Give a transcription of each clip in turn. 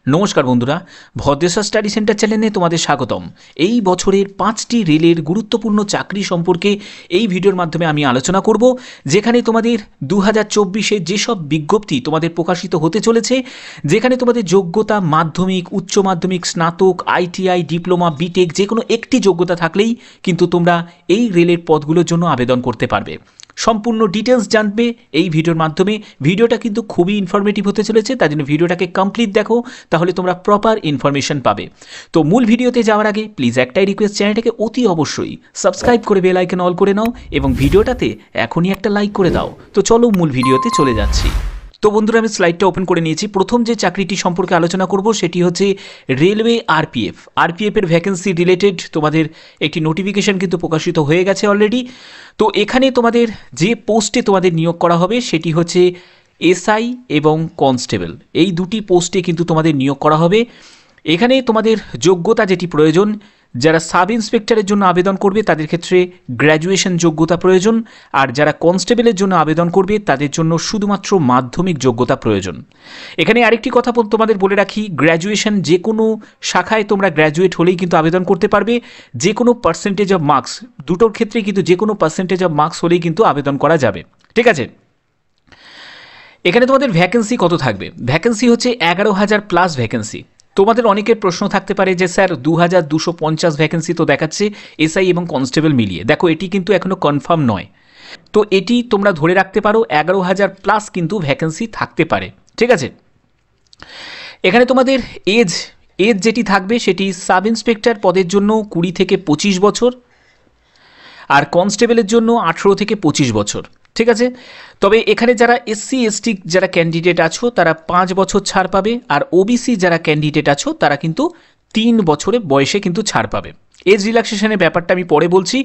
নমস্কার বন্ধুরা, Bhadreswar study centre চ্যানেলে তোমাদের স্বাগতম। এই বছরের 5টি রেলের গুরুত্বপূর্ণ চাকরি সম্পর্কে এই ভিডিওর মাধ্যমে আমি আলোচনা করব, যেখানে তোমাদের 2024-এ যেসব বিজ্ঞপ্তি তোমাদের প্রকাশিত হতে চলেছে, যেখানে তোমাদের যোগ্যতা মাধ্যমিক, উচ্চ মাধ্যমিক, স্নাতক, আইটিআই, ডিপ্লোমা, বিটেক যে কোনো একটি যোগ্যতা থাকলেই কিন্তু তোমরা এই রেলের পদগুলোর জন্য আবেদন করতে পারবে। সম্পূর্ণ ডিটেলস জানবে এই ভিডিওর মাধ্যমে। ভিডিওটা কিন্তু খুবই ইনফরমেটিভ হতে চলেছে, তার জন্য ভিডিওটাকে কমপ্লিট দেখো, তাহলে তোমরা প্রপার ইনফরমেশন পাবে। তো মূল ভিডিওতে যাওয়ার আগে প্লিজ একটাই রিকোয়েস্ট, চ্যানেলটাকে অতি অবশ্যই সাবস্ক্রাইব করে বেল আইকন অল করে নাও এবং ভিডিওটাতে এখনই একটা লাইক করে দাও। তো চলো মূল ভিডিওতে চলে যাচ্ছি। তো বন্ধুরা, আমি স্লাইডটা ওপেন করে নিয়েছি। প্রথম যে চাকরিটি সম্পর্কে আলোচনা করব সেটি হচ্ছে রেলওয়ে আরপিএফের ভ্যাকেন্সি রিলেটেড তোমাদের একটি নোটিফিকেশন কিন্তু প্রকাশিত হয়ে গেছে অলরেডি। তো এখানে তোমাদের যে পোস্টে তোমাদের নিয়োগ করা হবে সেটি হচ্ছে এসআই এবং কনস্টেবল, এই দুটি পোস্টে কিন্তু তোমাদের নিয়োগ করা হবে। এখানে তোমাদের যোগ্যতা যেটি প্রয়োজন, যারা সাব ইন্সপেক্টরের জন্য আবেদন করবে তাদের ক্ষেত্রে গ্র্যাজুয়েশন যোগ্যতা প্রয়োজন, আর যারা কনস্টেবলের জন্য আবেদন করবে তাদের জন্য শুধুমাত্র মাধ্যমিক যোগ্যতা প্রয়োজন। এখানে আরেকটি কথা তোমাদের বলে রাখি, গ্র্যাজুয়েশন যে কোনো শাখায় তোমরা গ্র্যাজুয়েট হলেই কিন্তু আবেদন করতে পারবে। যে কোনো পার্সেন্টেজ অফ মার্কস, দুটোর ক্ষেত্রে কিন্তু যে কোনো পার্সেন্টেজ অফ মার্কস হলেই কিন্তু আবেদন করা যাবে। ঠিক আছে, এখানে তোমাদের ভ্যাকেন্সি কত থাকবে? ভ্যাকেন্সি হচ্ছে 11,000 প্লাস ভ্যাকেন্সি। তোমাদের অনেকের প্রশ্ন থাকতে পারে যে স্যার 2,250 ভ্যাকেন্সি তো দেখাচ্ছে এসআই এবং কনস্টেবল মিলিয়ে। দেখো, এটি কিন্তু এখনও কনফার্ম নয়, তো এটি তোমরা ধরে রাখতে পারো 11,000 প্লাস কিন্তু ভ্যাকেন্সি থাকতে পারে। ঠিক আছে, এখানে তোমাদের এজ যেটি থাকবে সেটি সাব ইন্সপেক্টর পদের জন্য 20 থেকে 25 বছর, আর কনস্টেবলের জন্য 18 থেকে 25 বছর। ঠিক আছে, তবে এখানে যারা এসসি এসটি যারা ক্যান্ডিডেট আছো তারা 5 বছর ছাড় পাবে, আর ওবিসি যারা ক্যান্ডিডেট আছো তারা কিন্তু 3 বছরের বয়সে কিন্তু ছাড় পাবে। এজ রিল্যাক্সেশনের ব্যাপারটা আমি পরে বলছি।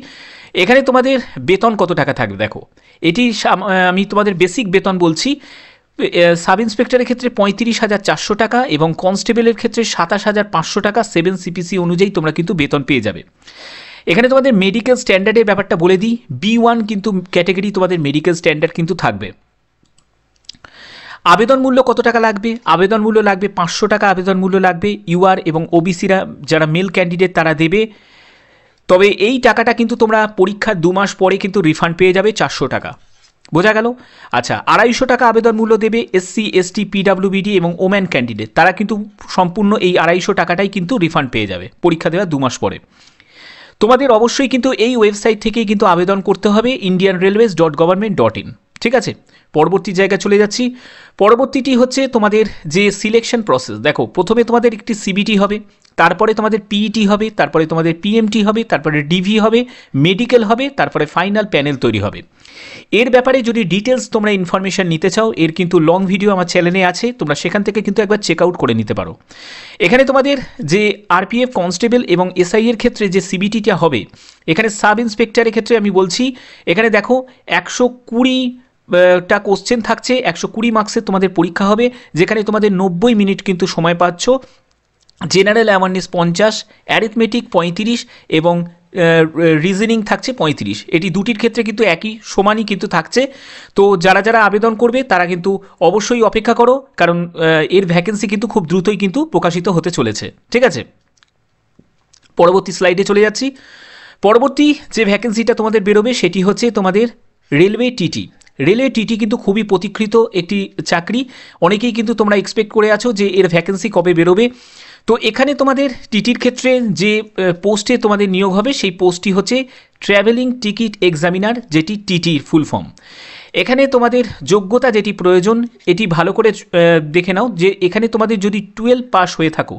এখানে তোমাদের বেতন কত টাকা থাকবে দেখো, এটি আমি তোমাদের বেসিক বেতন বলছি। সাব ইন্সপেক্টরের ক্ষেত্রে 35,400 টাকা এবং কনস্টেবলের ক্ষেত্রে 27,500 টাকা 7 সিপিসি অনুযায়ী তোমরা কিন্তু বেতন পেয়ে যাবে। এখানে তোমাদের মেডিকেল স্ট্যান্ডার্ডের ব্যাপারটা বলে দিই, B1 কিন্তু ক্যাটাগরি তোমাদের মেডিকেল স্ট্যান্ডার্ড কিন্তু থাকবে। আবেদন মূল্য কত টাকা লাগবে? আবেদন মূল্য লাগবে 500 টাকা আবেদন মূল্য লাগবে। ইউআর এবং ওবিসিরা যারা মেল ক্যান্ডিডেট তারা দেবে, তবে এই টাকাটা কিন্তু তোমরা পরীক্ষার 2 মাস পরে কিন্তু রিফান্ড পেয়ে যাবে 400 টাকা। বোঝা গেল? আচ্ছা, 250 টাকা আবেদন মূল্য দেবে এসসি এসটি পিডাব্লিউবিডি এবং ওম্যান ক্যান্ডিডেট, তারা কিন্তু সম্পূর্ণ এই 250 টাকাটাই কিন্তু রিফান্ড পেয়ে যাবে পরীক্ষা দেওয়ার 2 মাস পরে। তোমাদের অবশ্যই কিন্তু এই ওয়েবসাইট থেকেই কিন্তু আবেদন করতে হবে, indianrailways.government.in। ঠিক আছে, পরবর্তী জায়গায় চলে যাচ্ছি। পরবর্তীটি হচ্ছে তোমাদের যে সিলেকশন প্রসেস। দেখো, প্রথমে তোমাদের একটি সিবিটি হবে, তারপরে তোমাদের পিইটি হবে, তারপরে তোমাদের পিএমটি হবে, তারপরে ডিভি হবে, মেডিকেল হবে, তারপরে ফাইনাল প্যানেল তৈরি হবে। এর ব্যাপারে যদি ডিটেলস তোমরা ইনফরমেশন নিতে চাও, এর কিন্তু লং ভিডিও আমার চ্যানেলে আছে, তোমরা সেখান থেকে কিন্তু একবার চেক আউট করে নিতে পারো। এখানে তোমাদের যে আরপিএফ, কনস্টেবল এবং এসআই এর ক্ষেত্রে যে সিবিটিটা হবে, এখানে সাব ইন্সপেক্টরের ক্ষেত্রে আমি বলছি, এখানে দেখো 120টা কোশ্চেন থাকছে, 120 মার্কসের তোমাদের পরীক্ষা হবে, যেখানে তোমাদের 90 মিনিট কিন্তু সময় পাচ্ছ। জেনারেল অ্যাওয়ারনেস 50, অ্যারিথমেটিক 35 এবং রিজনিং থাকছে 35। এটি দুটির ক্ষেত্রে কিন্তু একই সমানই কিন্তু থাকছে। তো যারা যারা আবেদন করবে তারা কিন্তু অবশ্যই অপেক্ষা করো, কারণ এর ভ্যাকেন্সি কিন্তু খুব দ্রুতই কিন্তু প্রকাশিত হতে চলেছে। ঠিক আছে, পরবর্তী স্লাইডে চলে যাচ্ছি। পরবর্তী যে ভ্যাকেন্সিটা তোমাদের বেরোবে সেটি হচ্ছে তোমাদের রেলওয়ে টিটি। রেলওয়ে টিটি কিন্তু খুবই প্রতীক্ষিত একটি চাকরি, অনেকেই কিন্তু তোমরা এক্সপেক্ট করে আছো যে এর ভ্যাকেন্সি কবে বেরোবে। তো এখানে তোমাদের টিটির ক্ষেত্রে যে পোস্টে তোমাদের নিয়োগ হবে সেই পোস্টটি হচ্ছে ট্র্যাভেলিং টিকিট এক্সামিনার, যেটি টিটির ফুল ফর্ম। এখানে তোমাদের যোগ্যতা যেটি প্রয়োজন এটি ভালো করে দেখে নাও, যে এখানে তোমাদের যদি 12 পাস হয়ে থাকো,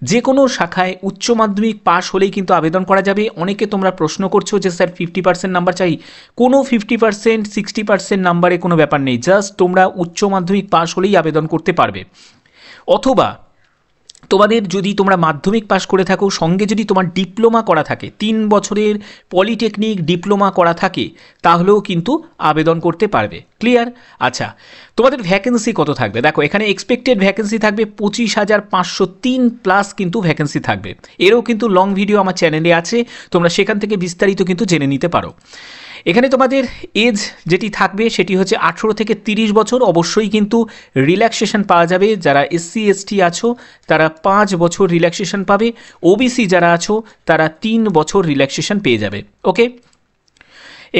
যে কোনো শাখায় উচ্চ মাধ্যমিক পাস হলেই কিন্তু আবেদন করা যাবে। অনেকে তোমরা প্রশ্ন করছো যে স্যার 50% নাম্বার চাই। কোনো 50%, 60% নাম্বারে কোনো ব্যাপার নেই, জাস্ট তোমরা উচ্চ মাধ্যমিক পাস হলেই আবেদন করতে পারবে। অথবা তোমাদের যদি তোমরা মাধ্যমিক পাস করে থাকো, সঙ্গে যদি তোমার ডিপ্লোমা করা থাকে, 3 বছরের পলিটেকনিক ডিপ্লোমা করা থাকে, তাহলেও কিন্তু আবেদন করতে পারবে। ক্লিয়ার? আচ্ছা, তোমাদের ভ্যাকেন্সি কত থাকবে দেখো, এখানে এক্সপেক্টেড ভ্যাকেন্সি থাকবে 25,503 প্লাস কিন্তু ভ্যাকেন্সি থাকবে। এরও কিন্তু লং ভিডিও আমার চ্যানেলে আছে, তোমরা সেখান থেকে বিস্তারিত কিন্তু জেনে নিতে পারো। এখানে তোমাদের এজ যেটি থাকবে সেটি হচ্ছে 18 থেকে 30 বছর। অবশ্যই কিন্তু রিল্যাক্সেশন পাওয়া যাবে। যারা SC ST আছো তারা 5 বছর রিল্যাক্সেশন পাবে। OBC যারা আছো তারা 3 বছর রিল্যাক্সেশন পেয়ে যাবে। ওকে,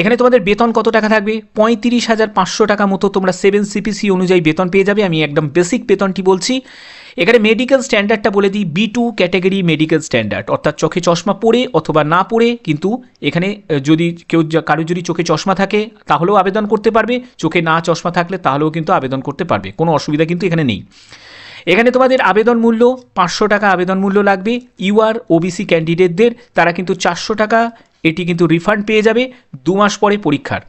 এখানে তোমাদের বেতন কত টাকা থাকবে? 35,500 টাকা মতো তোমরা 7 CPC অনুযায়ী বেতন পেয়ে যাবে। আমি একদম বেসিক বেতনটি বলছি। এখানে মেডিকেল স্ট্যান্ডার্ডটা বলে দিই, B2 ক্যাটাগরি মেডিকেল স্ট্যান্ডার্ড, অর্থাৎ চোখে চশমা পরে অথবা না পরে কিন্তু এখানে যদি কারো যদি চোখে চশমা থাকে তাহলেও আবেদন করতে পারবে, চোখে না চশমা থাকলে তাহলেও কিন্তু আবেদন করতে পারবে, কোনো অসুবিধা কিন্তু এখানে নেই। এখানে তোমাদের আবেদন মূল্য 500 টাকা আবেদন মূল্য লাগবে। UR OBC ক্যান্ডিডেটদের তারা কিন্তু 400 টাকা এটি কিন্তু রিফান্ড পেয়ে যাবে 2 মাস পরে পরীক্ষার।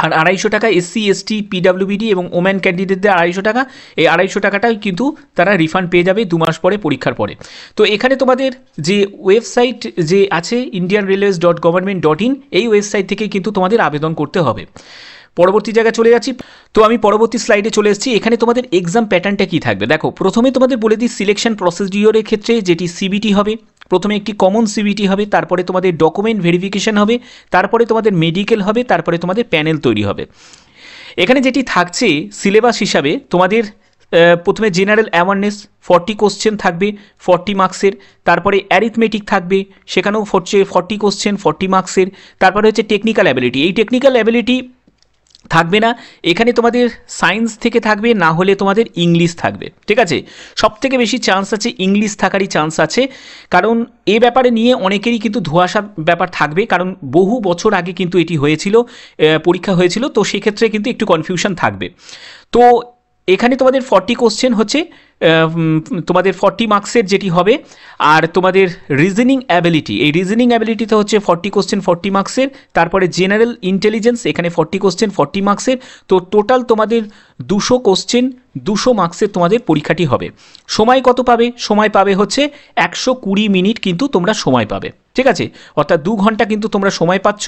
আর 250 টাকা SC ST PWBD এবং ওম্যান ক্যান্ডিডেটদের 250 টাকা, এই 250 টাকাটাই কিন্তু তারা রিফান্ড পেয়ে যাবে 2 মাস পরে পরীক্ষার পরে। তো এখানে তোমাদের যে ওয়েবসাইট যে আছে indianrailways.government.in, এই ওয়েবসাইট থেকে কিন্তু তোমাদের আবেদন করতে হবে। পরবর্তী জায়গায় চলে যাচ্ছি। তো আমি পরবর্তী স্লাইডে চলে এসেছি। এখানে তোমাদের এক্সাম প্যাটার্নটা কী থাকবে দেখো। প্রথমে তোমাদের বলে দিই সিলেকশন প্রসিডিওরের ক্ষেত্রে যেটি CBT হবে, প্রথমে একটি কমন CBT হবে, তারপরে তোমাদের ডকুমেন্ট ভেরিফিকেশন হবে, তারপরে তোমাদের মেডিকেল হবে, তারপরে তোমাদের প্যানেল তৈরি হবে। এখানে যেটি থাকছে সিলেবাস হিসাবে তোমাদের প্রথমে জেনারেল অ্যাওয়ারনেস 40 কোশ্চেন থাকবে 40 মার্কসের, তারপরে অ্যারিথমেটিক থাকবে সেখানেও 40 কোশ্চেন 40 মার্কসের, তারপরে হচ্ছে টেকনিক্যাল অ্যাবিলিটি। এই টেকনিক্যাল অ্যাবিলিটি থাকবে না, এখানে তোমাদের সায়েন্স থেকে থাকবে, না হলে তোমাদের ইংলিশ থাকবে। ঠিক আছে, সব থেকে বেশি চান্স আছে ইংলিশ থাকারই চান্স আছে, কারণ এ ব্যাপারে নিয়ে অনেকেরই কিন্তু ধোঁয়াশা ব্যাপার থাকবে, কারণ বহু বছর আগে কিন্তু এটি হয়েছিল, পরীক্ষা হয়েছিল, তো সেক্ষেত্রে কিন্তু একটু কনফিউশন থাকবে। তো এখানে তোমাদের 40 কোশ্চেন হচ্ছে তোমাদের 40 মার্কসের যেটি হবে। আর তোমাদের রিজনিং অ্যাবিলিটি, এই রিজনিং অ্যাবিলিটিতে হচ্ছে 40 কোশ্চেন 40 মার্কসের, তারপরে জেনারেল ইন্টেলিজেন্স এখানে 40 কোশ্চেন 40 মার্কসের। তো টোটাল তোমাদের 200 কোশ্চেন 200 মার্কসের তোমাদের পরীক্ষাটি হবে। সময় কত পাবে? সময় পাবে হচ্ছে 120 মিনিট কিন্তু তোমরা সময় পাবে। ঠিক আছে, অর্থাৎ 2 ঘন্টা কিন্তু তোমরা সময় পাচ্ছ।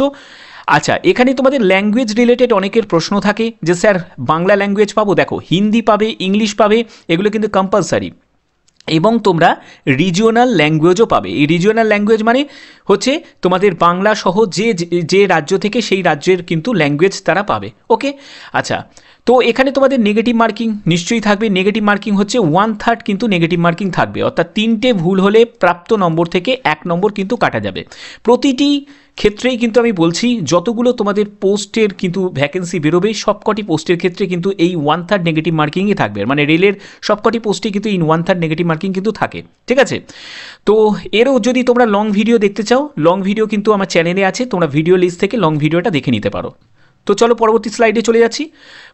আচ্ছা, এখানে তোমাদের ল্যাঙ্গুয়েজ রিলেটেড অনেকের প্রশ্ন থাকে যে স্যার বাংলা ল্যাঙ্গুয়েজ পাবো? দেখো, হিন্দি পাবে, ইংলিশ পাবে, এগুলো কিন্তু কম্পালসারি, এবং তোমরা রিজিওনাল ল্যাঙ্গুয়েজও পাবে। এই রিজিওনাল ল্যাঙ্গুয়েজ মানে হচ্ছে তোমাদের বাংলা সহ যে রাজ্য থেকে সেই রাজ্যের কিন্তু ল্যাঙ্গুয়েজ তারা পাবে। ওকে, আচ্ছা, তো এখানে তোমাদের নেগেটিভ মার্কিং নিশ্চয়ই থাকবে। নেগেটিভ মার্কিং হচ্ছে 1/3 কিন্তু নেগেটিভ মার্কিং থাকবে, অর্থাৎ 3টে ভুল হলে প্রাপ্ত নম্বর থেকে 1 নম্বর কিন্তু কাটা যাবে। প্রতিটি ক্ষেত্রেই কিন্তু আমি বলছি যতগুলো তোমাদের পোস্টের কিন্তু ভ্যাকেন্সি বেরোবে সবকটি পোস্টের ক্ষেত্রে কিন্তু এই 1/3 নেগেটিভ মার্কিংই থাকবে, মানে রেলের সবকটি পোস্টে কিন্তু এই 1/3 নেগেটিভ মার্কিং কিন্তু থাকে। ঠিক আছে, তো এরও যদি তোমরা লং ভিডিও দেখতে চাও, লং ভিডিও কিন্তু আমার চ্যানেলে আছে, তোমরা ভিডিও লিস্ট থেকে লং ভিডিওটা দেখে নিতে পারো। তো চলো পরবর্তী স্লাইডে চলে যাচ্ছি।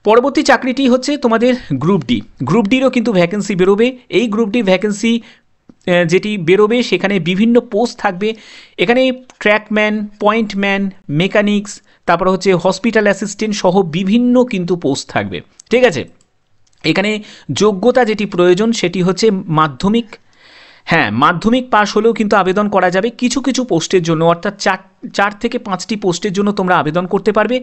পরবর্তী চাকরিটি হচ্ছে তোমাদের গ্রুপ ডি। গ্রুপ ডিরও কিন্তু ভ্যাকেন্সি বেরোবে। এই গ্রুপ ডি ভ্যাকেন্সি যেটি বেরোবে সেখানে বিভিন্ন পোস্ট থাকবে। এখানে ট্র্যাকম্যান, পয়েন্টম্যান, মেকানিক্স, তারপর হচ্ছে হসপিটাল অ্যাসিস্ট্যান্ট সহ বিভিন্ন কিন্তু পোস্ট থাকবে। ঠিক আছে, এখানে যোগ্যতা যেটি প্রয়োজন সেটি হচ্ছে মাধ্যমিক। হ্যাঁ, মাধ্যমিক পাস হলেও কিন্তু আবেদন করা যাবে কিছু কিছু পোস্টের জন্য, অর্থাৎ 4 থেকে 5টি পোস্টের জন্য তোমরা আবেদন করতে পারবে।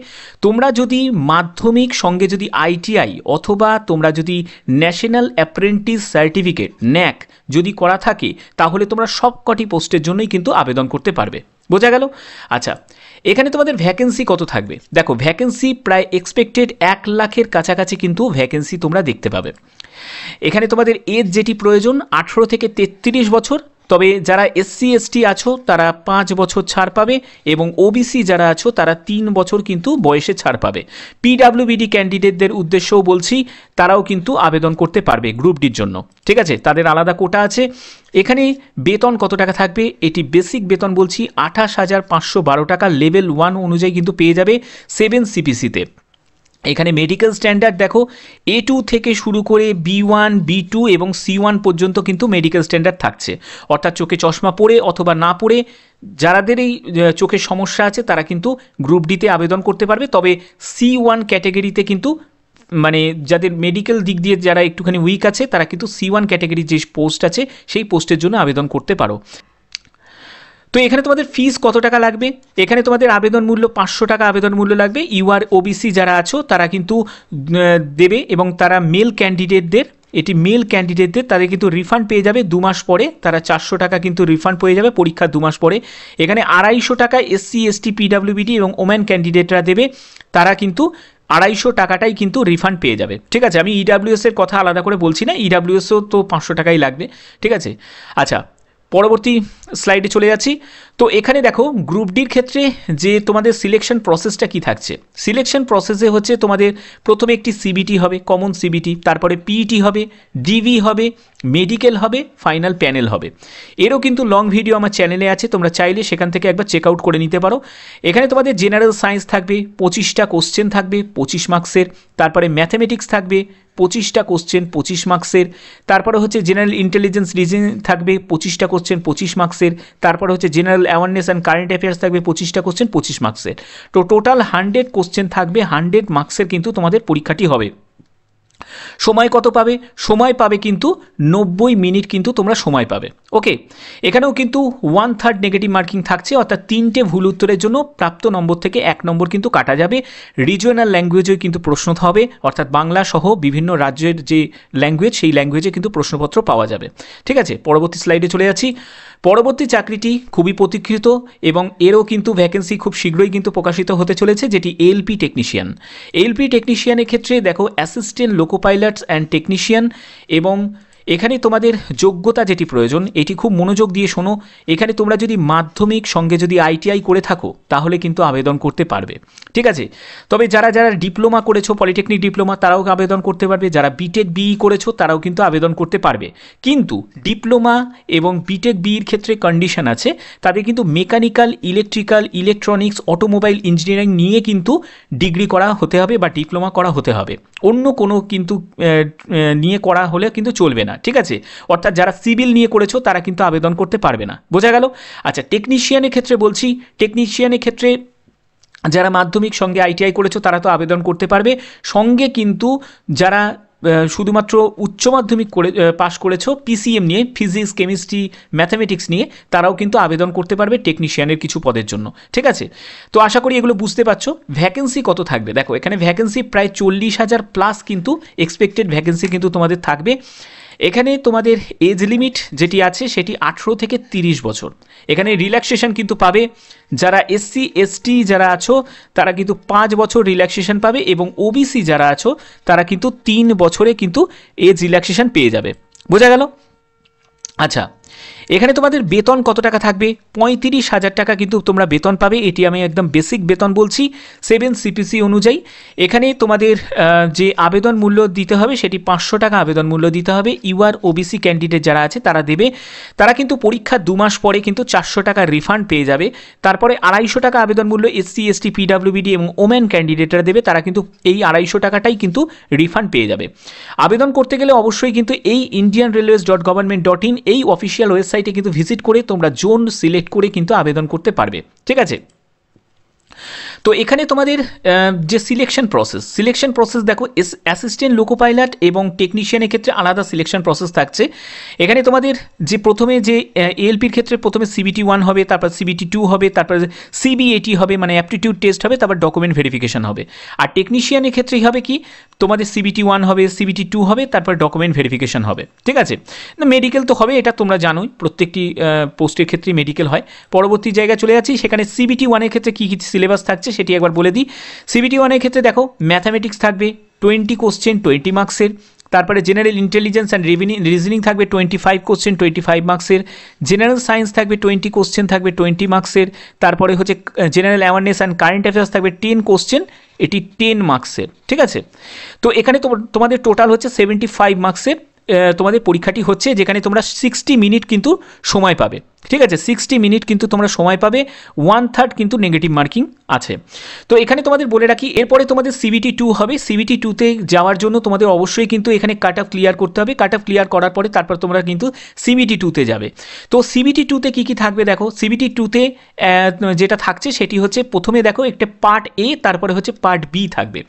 তোমরা যদি মাধ্যমিক সঙ্গে যদি ITI অথবা তোমরা যদি ন্যাশনাল অ্যাপ্রেন্টিস সার্টিফিকেট NAC যদি করা থাকে তাহলে তোমরা সবকটি পোস্টের জন্যই কিন্তু আবেদন করতে পারবে। বোঝা গেল? আচ্ছা, এখানে তোমাদের ভ্যাকেন্সি কত থাকবে দেখো। ভ্যাকেন্সি প্রায় এক্সপেক্টেড 1 লাখের কাছাকাছি কিন্তু ভ্যাকেন্সি তোমরা দেখতে পাবে। এখানে তোমাদের এজ যেটি প্রয়োজন 18 থেকে 33 বছর, তবে যারা SC ST আছো তারা 5 বছর ছাড় পাবে, এবং OBC যারা আছো তারা 3 বছর কিন্তু বয়সে ছাড় পাবে। PWBD ক্যান্ডিডেটদের উদ্দেশ্যেও বলছি, তারাও কিন্তু আবেদন করতে পারবে গ্রুপ ডির জন্য। ঠিক আছে, তাদের আলাদা কোটা আছে। এখানে বেতন কত টাকা থাকবে? এটি বেসিক বেতন বলছি 28,512 টাকা, লেভেল 1 অনুযায়ী কিন্তু পেয়ে যাবে 7 CPC-তে। এখানে মেডিকেল স্ট্যান্ডার্ড দেখো A2 থেকে শুরু করে B1 B2 এবং C1 পর্যন্ত কিন্তু মেডিকেল স্ট্যান্ডার্ড থাকছে, অর্থাৎ চোখে চশমা পরে অথবা না পরে যাদের এই চোখের সমস্যা আছে তারা কিন্তু গ্রুপ ডিতে আবেদন করতে পারবে। তবে C1 ক্যাটাগরিতে কিন্তু মানে যাদের মেডিকেল দিক দিয়ে যারা একটুখানি উইক আছে তারা কিন্তু C1 ক্যাটাগরির যে পোস্ট আছে সেই পোস্টের জন্য আবেদন করতে পারো। তো এখানে তোমাদের ফিস কত টাকা লাগবে? এখানে তোমাদের আবেদন মূল্য 500 টাকা আবেদন মূল্য লাগবে। UR OBC যারা আছো তারা কিন্তু দেবে, এবং তারা মেল ক্যান্ডিডেটদের এটি মেল ক্যান্ডিডেটদের, তাদের কিন্তু রিফান্ড পেয়ে যাবে 2 মাস পরে, তারা 400 টাকা কিন্তু রিফান্ড পেয়ে যাবে পরীক্ষার 2 মাস পরে। এখানে 250 টাকা এসসি এসটি পিডাব্লিউবিডি এবং ওমেন ক্যান্ডিডেটরা দেবে, তারা কিন্তু 250 টাকাটাই কিন্তু রিফান্ড পেয়ে যাবে। ঠিক আছে, আমি ইডাব্লিউএস এর কথা আলাদা করে বলছি না, ইডাব্লিউএসও তো 500 টাকাই লাগবে। ঠিক আছে, আচ্ছা পরবর্তী স্লাইডে চলে যাচ্ছি। তো এখানে দেখো গ্রুপ ডির ক্ষেত্রে যে তোমাদের সিলেকশন প্রসেসটা কি থাকছে। সিলেকশন প্রসেসে হচ্ছে তোমাদের প্রথমে একটি সিবিটি হবে, কমন সিবিটি, তারপরে পিইটি হবে, ডিভি হবে, মেডিকেল হবে, ফাইনাল প্যানেল হবে। এরও কিন্তু লং ভিডিও আমার চ্যানেলে আছে, তোমরা চাইলে সেখান থেকে একবার চেক আউট করে নিতে পারো। এখানে তোমাদের জেনারেল সায়েন্স থাকবে, 25টা কোশ্চেন থাকবে 25 মার্কসের, তারপরে ম্যাথামেটিক্স থাকবে 25টা কোশ্চেন 25 মার্কসের, তারপরে হচ্ছে জেনারেল ইন্টেলিজেন্স রিজনিং থাকবে 25টা কোশ্চেন 25 মার্কসের, তারপরে হচ্ছে general awareness and current affairs থাকবে 25টা কোশ্চেন 25 মার্কসের। তো টোটাল 100 কোশ্চেন থাকবে, 100 মার্কসের কিন্তু তোমাদের পরীক্ষাটি হবে। সময় কত পাবে? সময় পাবে কিন্তু 90 মিনিট কিন্তু তোমরা সময় পাবে। ওকে, এখানেও কিন্তু 1/3 নেগেটিভ মার্কিং থাকছে, অর্থাৎ 3টে ভুল উত্তরের জন্য প্রাপ্ত নম্বর থেকে 1 নম্বর কিন্তু কাটা যাবে। রিজিওনাল ল্যাঙ্গুয়েজেও কিন্তু প্রশ্ন হবে, অর্থাৎ বাংলা সহ বিভিন্ন রাজ্যের যে ল্যাঙ্গুয়েজ সেই ল্যাঙ্গুয়েজে কিন্তু প্রশ্নপত্র পাওয়া যাবে। ঠিক আছে, পরবর্তী স্লাইডে চলে যাচ্ছি। পরবর্তী চাকরিটি খুবই প্রতীক্ষিত এবং এরও কিন্তু ভ্যাকেন্সি খুব শীঘ্রই কিন্তু প্রকাশিত হতে চলেছে, যেটি এলপি টেকনিশিয়ান। এলপি টেকনিশিয়ানের ক্ষেত্রে দেখো assistant loco pilots and technician, এবং এখানে তোমাদের যোগ্যতা যেটি প্রয়োজন এটি খুব মনোযোগ দিয়ে শোনো। এখানে তোমরা যদি মাধ্যমিক সঙ্গে যদি আইটিআই করে থাকো তাহলে কিন্তু আবেদন করতে পারবে। ঠিক আছে, তবে যারা যারা ডিপ্লোমা করেছো, পলিটেকনিক ডিপ্লোমা, তারাও আবেদন করতে পারবে। যারা বিটেক বিই করেছো তারাও কিন্তু আবেদন করতে পারবে। কিন্তু ডিপ্লোমা এবং বিটেক বিইর ক্ষেত্রে কন্ডিশন আছে, তাদের কিন্তু mechanical, electrical, electronics, automobile engineering নিয়ে কিন্তু ডিগ্রি করা হতে হবে বা ডিপ্লোমা করা হতে হবে। অন্য কোনো কিন্তু নিয়ে করা হলে কিন্তু চলবে না। ঠিক আছে, অর্থাৎ যারা সিভিল নিয়ে করেছো তারা কিন্তু আবেদন করতে পারবে না। বোঝা গেল? আচ্ছা, টেকনিশিয়ানের ক্ষেত্রে বলছি, টেকনিশিয়ানের ক্ষেত্রে যারা মাধ্যমিক সঙ্গে আইটিআই করেছো তারা তো আবেদন করতে পারবে। সঙ্গে কিন্তু যারা শুধুমাত্র উচ্চ মাধ্যমিক করে পাস করেছো পিসিএম নিয়ে, ফিজিক্স, কেমিস্ট্রি, ম্যাথামেটিক্স নিয়ে, তারাও কিন্তু আবেদন করতে পারবে টেকনিশিয়ানের কিছু পদের জন্য। ঠিক আছে, তো আশা করি এগুলো বুঝতে পারছো। ভ্যাকেন্সি কত থাকবে দেখো, এখানে ভ্যাকেন্সি প্রায় 40,000 প্লাস কিন্তু এক্সপেক্টেড ভ্যাকেন্সি কিন্তু তোমাদের থাকবে। এখানে তোমাদের এজ লিমিট যেটি আছে সেটি 18 থেকে 30 বছর। এখানে রিল্যাক্সেশন কিন্তু পাবে, যারা এসসি এসটি যারা আছো তারা কিন্তু 5 বছর রিল্যাক্সেশন পাবে, এবং ওবিসি যারা আছো তারা কিন্তু 3 বছরে কিন্তু এজ রিল্যাক্সেশন পেয়ে যাবে। বোঝা গেল? আচ্ছা, এখানে তোমাদের বেতন কত টাকা থাকবে? 35,000 টাকা কিন্তু তোমরা বেতন পাবে। এটি আমি একদম বেসিক বেতন বলছি 7 সিপিসি অনুযায়ী। এখানে তোমাদের যে আবেদন মূল্য দিতে হবে সেটি 500 টাকা আবেদন মূল্য দিতে হবে। ইউআর ওবিসি ক্যান্ডিডেট যারা আছে তারা দেবে। তারা কিন্তু পরীক্ষার 2 মাস পরে কিন্তু 400 টাকা রিফান্ড পেয়ে যাবে। তারপরে 250 টাকা আবেদন মূল্য এসসি এসটি পিডাব্লিউবিডি এবং ওমেন ক্যান্ডিডেটরা দেবে, তারা কিন্তু এই 250 টাকাটাই কিন্তু রিফান্ড পেয়ে যাবে। আবেদন করতে গেলে অবশ্যই কিন্তু এই indianrailways.government.in এই অফিসিয়াল ওয়েবসাইটে কিন্তু ভিজিট করে তোমরা জোন সিলেক্ট করে কিন্তু আবেদন করতে পারবে। ঠিক আছে, তো এখানে তোমাদের যে সিলেকশন প্রসেস দেখো, অ্যাসিস্ট্যান্ট লোকো পাইলট এবং টেকনিশিয়ানের ক্ষেত্রে আলাদা সিলেকশন প্রসেস থাকছে। এখানে তোমাদের যে প্রথমে যে এএলপির ক্ষেত্রে প্রথমে সিবিটি 1 হবে, তারপর সিবিটি 2 হবে, তারপর সিবিএটি হবে, মানে অ্যাপটিটিউড টেস্ট হবে, তারপর ডকুমেন্ট ভেরিফিকেশন হবে। আর টেকনিশিয়ানের ক্ষেত্রেই হবে কি, তোমাদের সিবিটি 1 হবে, সিবিটি 2 হবে, তারপর ডকুমেন্ট ভেরিফিকেশন হবে। ঠিক আছে, না মেডিকেল তো হবে, এটা তোমরা জানোই, প্রত্যেকটি পোস্টের ক্ষেত্রে মেডিকেল হয়। পরবর্তী জায়গায় চলে যাচ্ছি, সেখানে সিবিটি 1-এর ক্ষেত্রে কী কী সিলেবাস থাকছে সেটি একবার বলে দিই। সিবিটি 1-এর ক্ষেত্রে দেখো ম্যাথামেটিক্স থাকবে 20 কোশ্চেন 20 মার্কসের, তারপরে জেনারেল ইন্টেলিজেন্স অ্যান্ড রিজনিং থাকবে 25 কোশ্চেন 25 মার্কসের, জেনারেল সায়েন্স থাকবে 20 কোশ্চেন থাকবে 20 মার্কসের, তারপরে হচ্ছে general awareness and current affairs থাকবে 10 কোশ্চেন, এটি 10 মার্কসের। ঠিক আছে, তো এখানে তোমাদের টোটাল হচ্ছে 75 মার্কসের তোমাদের পরীক্ষাটি হচ্ছে, যেখানে তোমরা 60 মিনিট কিন্তু সময় পাবে। ঠিক আছে, 60 মিনিট কিন্তু তোমরা সময় পাবে, 1/3 কিন্তু নেগেটিভ মার্কিং আছে। তো এখানে তোমাদের বলে রাখি, এরপরে তোমাদের সিবিটি 2 হবে। সিবিটি 2-তে যাওয়ার জন্য তোমাদের অবশ্যই কিন্তু এখানে কাট অফ ক্লিয়ার করতে হবে। কাট অফ ক্লিয়ার করার পরে তারপর তোমরা কিন্তু সিবিটি 2-তে যাবে। তো সিবিটি 2-তে কী কী থাকবে দেখো, সিবিটি 2-তে যেটা থাকছে সেটি হচ্ছে, প্রথমে দেখো একটা পার্ট এ, তারপরে হচ্ছে পার্ট বি থাকবে।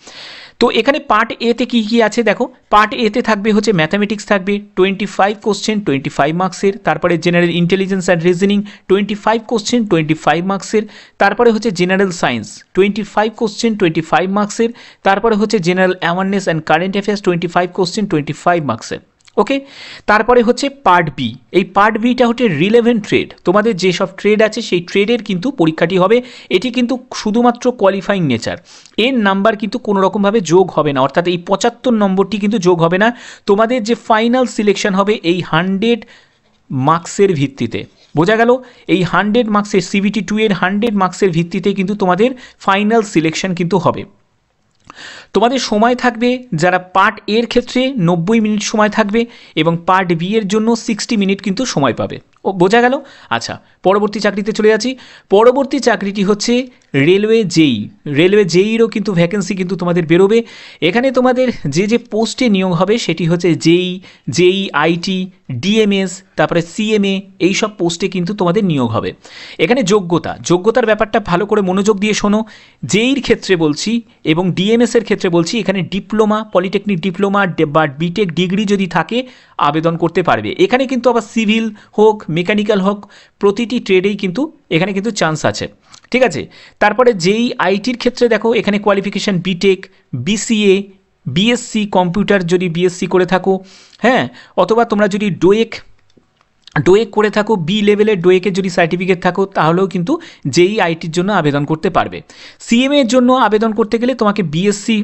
তো এখানে পার্ট এতে কী কী আছে দেখো, পার্ট এতে থাকবে হচ্ছে ম্যাথামেটিক্স থাকবে 25 কোশ্চেন 25 মার্কসের, তারপরে general intelligence and reasoning 25 question 25 মার্কসের, তারপরে হচ্ছে জেনারেল সায়েন্স 25 কোশ্চেন 25 মার্কসের, তারপরে হচ্ছে general awareness and current affairs 25 question 25 মার্কসের। ওকে, তারপরে হচ্ছে পার্ট বি। এই পার্ট বিটা হচ্ছে রিলেভেন্ট ট্রেড, তোমাদের যেসব ট্রেড আছে সেই ট্রেডের কিন্তু পরীক্ষাটি হবে। এটি কিন্তু শুধুমাত্র কোয়ালিফাইং নেচার, এর নাম্বার কিন্তু কোনো রকমভাবে যোগ হবে না, অর্থাৎ এই 75 নম্বরটি কিন্তু যোগ হবে না। তোমাদের যে ফাইনাল সিলেকশন হবে এই 100 মার্কসের ভিত্তিতে, বোঝা গেল? এই 100 মার্কসের CBT 2 এর 100 মার্কসের ভিত্তিতে কিন্তু তোমাদের ফাইনাল সিলেকশন কিন্তু হবে। তোমাদের সময় থাকবে, যারা পার্ট এর ক্ষেত্রে 90 মিনিট সময় থাকবে এবং পার্ট বি এর জন্য 60 মিনিট কিন্তু সময় পাবে। ও বোঝা গেল? আচ্ছা, পরবর্তী চাকরিতে চলে যাচ্ছি। পরবর্তী চাকরিটি হচ্ছে রেলওয়ে জেই। রেলওয়ে জেইরও কিন্তু ভ্যাকেন্সি কিন্তু তোমাদের বেরোবে। এখানে তোমাদের যে পোস্টে নিয়োগ হবে সেটি হচ্ছে জেই আইটি, ডিএমএস, তারপরে সিএমএ, এইসব পোস্টে কিন্তু তোমাদের নিয়োগ হবে। এখানে যোগ্যতার ব্যাপারটা ভালো করে মনোযোগ দিয়ে শোনো। জেইর ক্ষেত্রে বলছি এবং ডিএমএসের ক্ষেত্রে বলছি, এখানে ডিপ্লোমা, পলিটেকনিক ডিপ্লোমা বা বিটেক ডিগ্রি যদি থাকে আবেদন করতে পারবে। এখানে কিন্তু আবার সিভিল হোক, মেকানিক্যাল হোক, প্রতিটি ট্রেডেই কিন্তু এখানে কিন্তু চান্স আছে, ঠিক আছে? তারপরে যেই আইটির ক্ষেত্রে দেখো, এখানে qualification BTech, BCA, BSc computer যদি বিএসসি করে থাকো, হ্যাঁ, অথবা তোমরা যদি ডোয়েক করে থাকো, বি লেভেলের ডোয়েকের যদি সার্টিফিকেট থাকো, তাহলেও কিন্তু যেই আইটির জন্য আবেদন করতে পারবে। সিএমএ এর জন্য আবেদন করতে গেলে তোমাকে বিএসসি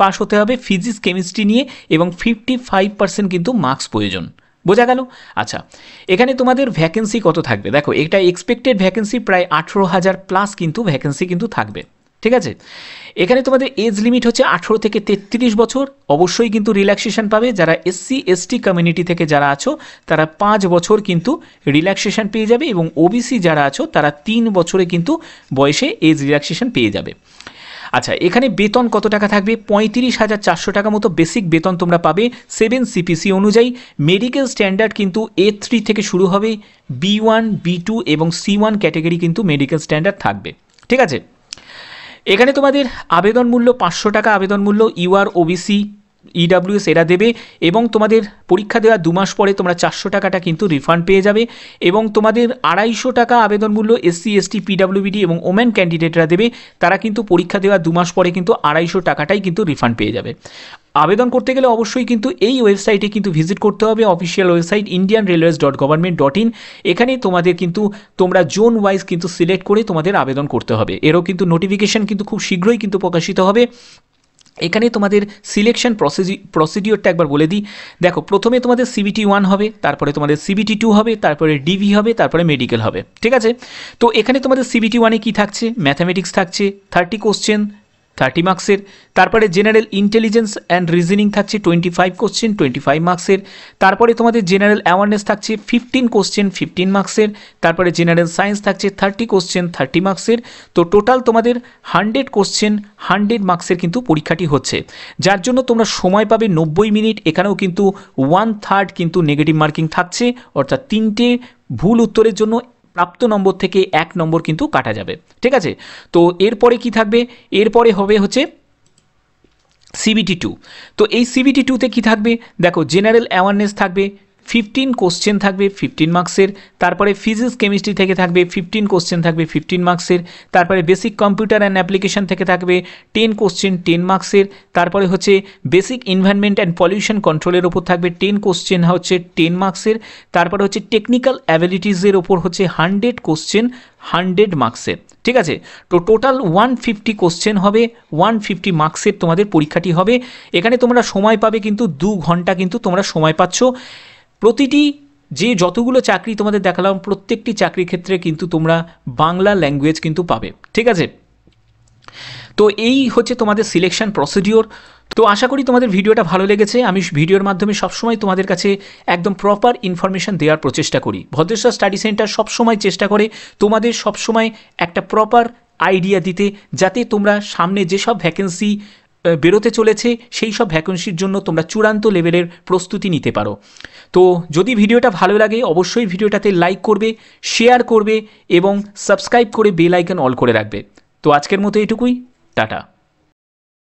পাস হতে হবে ফিজিক্স কেমিস্ট্রি নিয়ে, এবং 55% কিন্তু মার্কস প্রয়োজন। বোঝা গেল? আচ্ছা, এখানে তোমাদের ভ্যাকেন্সি কত থাকবে দেখো, এটা এক্সপেক্টেড ভ্যাকেন্সি প্রায় 18,000 প্লাস কিন্তু ভ্যাকেন্সি কিন্তু থাকবে, ঠিক আছে? এখানে তোমাদের এজ লিমিট হচ্ছে 18 থেকে 33 বছর। অবশ্যই কিন্তু রিল্যাক্সেশন পাবে, যারা SC ST কমিউনিটি থেকে যারা আছো তারা 5 বছর কিন্তু রিল্যাক্সেশন পেয়ে যাবে, এবং ওবিসি যারা আছো তারা 3 বছরে কিন্তু বয়সে এজ রিল্যাক্সেশন পেয়ে যাবে। আচ্ছা, এখানে বেতন কত টাকা থাকবে? 35,400 টাকা মতো বেসিক বেতন তোমরা পাবে 7 CPC অনুযায়ী। মেডিকেল স্ট্যান্ডার্ড কিন্তু A3 থেকে শুরু হবে, B1, B2 এবং C1 ক্যাটাগরি কিন্তু মেডিকেল স্ট্যান্ডার্ড থাকবে, ঠিক আছে? এখানে তোমাদের আবেদন মূল্য 500 টাকা আবেদন মূল্য, UR OBC EWS এরা দেবে, এবং তোমাদের পরীক্ষা দেওয়ার 2 মাস পরে তোমরা 400 টাকাটা কিন্তু রিফান্ড পেয়ে যাবে, এবং তোমাদের 250 টাকা আবেদন মূল্য SC ST PWD এবং ওমেন ক্যান্ডিডেটরা দেবে, তারা কিন্তু পরীক্ষা দেওয়ার 2 মাস পরে কিন্তু 250 টাকাটাই কিন্তু রিফান্ড পেয়ে যাবে। আবেদন করতে গেলে অবশ্যই কিন্তু এই ওয়েবসাইটে কিন্তু ভিজিট করতে হবে, অফিসিয়াল ওয়েবসাইট indianrailways.government.in। এখানে তোমাদের কিন্তু তোমরা জোন ওয়াইজ কিন্তু সিলেক্ট করে তোমাদের আবেদন করতে হবে। এরও কিন্তু নোটিফিকেশন কিন্তু খুব শীঘ্রই কিন্তু প্রকাশিত হবে। এখানে তোমাদের সিলেকশন প্রসিডিওরটা একবার বলে দিই। দেখো, প্রথমে তোমাদের CBT 1 হবে, তারপরে তোমাদের CBT 2 হবে, তারপরে DV হবে, তারপরে মেডিকেল হবে, ঠিক আছে? তো এখানে তোমাদের CBT 1-এ কী থাকছে? ম্যাথামেটিক্স থাকছে 30 কোশ্চেন 30 মার্কসের, তারপরে জেনারেল ইন্টেলিজেন্স অ্যান্ড রিজনিং থাকছে 25 কোশ্চেন 25 মার্কসের, তারপরে তোমাদের জেনারেল অ্যাওয়ারনেস থাকছে 15 কোশ্চেন 15 মার্কসের, তারপরে জেনারেল সায়েন্স থাকছে 30 কোশ্চেন 30 মার্কসের। তো টোটাল তোমাদের 100 কোশ্চেন 100 মার্কসের কিন্তু পরীক্ষাটি হচ্ছে, যার জন্য তোমরা সময় পাবে 90 মিনিট। এখানেও কিন্তু 1/3 কিন্তু নেগেটিভ মার্কিং থাকছে, অর্থাৎ 3টে ভুল উত্তরের জন্য প্রাপ্ত নম্বর থেকে 1 নম্বর কিন্তু কাটা যাবে, ঠিক আছে? তো এরপরে কি থাকবে? এরপরে হবে হচ্ছে CBT 2। তো এই CBT 2-তে কী থাকবে? দেখো, জেনারেল অ্যাওয়ারনেস থাকবে 15 কোশ্চেন থাকবে 15 মার্কসের, তারপরে ফিজিক্স কেমিস্ট্রি থেকে থাকবে 15 কোশ্চেন থাকবে 15 মার্কসের, তারপরে বেসিক কম্পিউটার অ্যান্ড অ্যাপ্লিকেশন থেকে থাকবে 10 কোশ্চেন 10 মার্কসের, তারপরে হচ্ছে বেসিক এনভায়রনমেন্ট অ্যান্ড পলিউশন কন্ট্রোলের ওপর থাকবে 10 কোশ্চেন হচ্ছে 10 মার্কসের, তারপরে হচ্ছে টেকনিক্যাল অ্যাবিলিটিসের ওপর হচ্ছে 100 কোশ্চেন 100 মার্কসের, ঠিক আছে? তো টোটাল 150 কোশ্চেন হবে, 150 মার্কসের তোমাদের পরীক্ষাটি হবে। এখানে তোমরা সময় পাবে কিন্তু 2 ঘন্টা কিন্তু তোমরা সময় পাচ্ছ। প্রতিটি যে যতগুলো চাকরি তোমাদের দেখালাম, প্রত্যেকটি চাকরির ক্ষেত্রে কিন্তু তোমরা বাংলা ল্যাঙ্গুয়েজ কিন্তু পাবে, ঠিক আছে? তো এই হচ্ছে তোমাদের সিলেকশন প্রসিডিওর। তো আশা করি তোমাদের ভিডিওটা ভালো লেগেছে। আমি ভিডিওর মাধ্যমে সবসময় তোমাদের কাছে একদম প্রপার ইনফরমেশন দেওয়ার প্রচেষ্টা করি। ভদ্রেশ্বর স্টাডি সেন্টার সবসময় চেষ্টা করে তোমাদের সবসময় একটা প্রপার আইডিয়া দিতে, যাতে তোমরা সামনে যেসব ভ্যাকেন্সি বেরোতে চলেছে সেই সব ভ্যাকেন্সির জন্য তোমরা চূড়ান্ত লেভেলের প্রস্তুতি নিতে পারো। তো যদি ভিডিওটা ভালো লাগে অবশ্যই ভিডিওটাতে লাইক করবে, শেয়ার করবে এবং সাবস্ক্রাইব করে বেল আইকন অল করে রাখবে। তো আজকের মতো এটুকুই, টাটা।